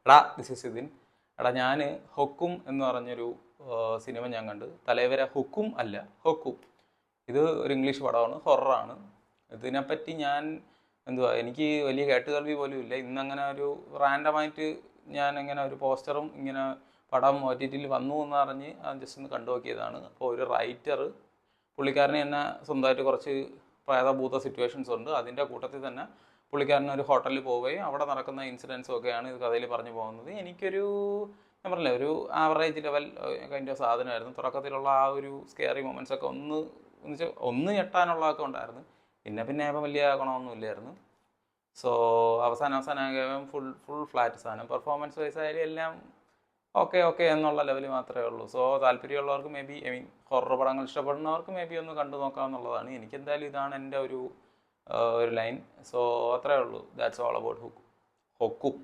എടാ this is ഇതിൻ. എടാ ഞാൻ ഹൊക്കും എന്ന് പറഞ്ഞൊരു സിനിമ ഞാൻ കണ്ട്. തലവര ഹുക്കും അല്ല, ഹൊക്കും. ഇത് ഒരു ഇംഗ്ലീഷ് പടമാണ്, ഹൊററാണ്. ഇതിനെപ്പറ്റി ഞാൻ എനിക്ക് വലിയ കേട്ടുകേൾവി പോലും ഇല്ല. ഇന്നങ്ങനെ ഒരു റാൻഡമായിട്ട് ഞാൻ ഇങ്ങനെ ഒരു പോസ്റ്ററും ഇങ്ങനെ പടം OTT-ൽ വന്നു എന്ന് പറഞ്ഞ് ജസ്റ്റ് ഒന്ന് കണ്ടു നോക്കിയതാണ്. അപ്പോൾ ഒരു റൈറ്റർ പുള്ളിക്കാരന് തന്നെ സ്വന്തമായിട്ട് കുറച്ച് പ്രേതഭൂത സിറ്റുവേഷൻസ് ഉണ്ട്. അതിൻ്റെ കൂട്ടത്തിൽ തന്നെ പുള്ളിക്കാരൻ ഒരു ഹോട്ടലിൽ പോവുകയും അവിടെ നടക്കുന്ന ഇൻസിഡൻസും ഒക്കെയാണ് ഇത് കഥയിൽ പറഞ്ഞു പോകുന്നത്. എനിക്കൊരു ഞാൻ പറഞ്ഞില്ലേ ഒരു ആവറേജ് ലെവൽ കൈൻഡ് ഓഫ് സാധനമായിരുന്നു. തുടക്കത്തിലുള്ള ആ ഒരു സ്കെയറി മൊമെൻറ്റ്സ് ഒക്കെ ഒന്ന് ഞെട്ടാനുള്ളതൊക്കെ ഉണ്ടായിരുന്നു. പിന്നെ ആയപ്പോൾ വലിയ ഗുണമൊന്നും ഇല്ലായിരുന്നു. സോ അവസാനം ഫുൾ ഫ്ലാറ്റ് സാധനം. പെർഫോമൻസ് വൈസ് ആയാലും എല്ലാം ഓക്കെ എന്നുള്ള ലെവൽ മാത്രമേ ഉള്ളൂ. സോ താല്പര്യമുള്ളവർക്ക് മേ ബി ഹൊറർ പടങ്ങൾ ഇഷ്ടപ്പെടുന്നവർക്ക് മേ ബി ഒന്ന് കണ്ടു നോക്കാമെന്നുള്ളതാണ്. എനിക്കെന്തായാലും ഇതാണ് എൻ്റെ ഒരു ലൈൻ. സോ അത്രേ ഉള്ളൂ. That's all about ഹൊക്കും.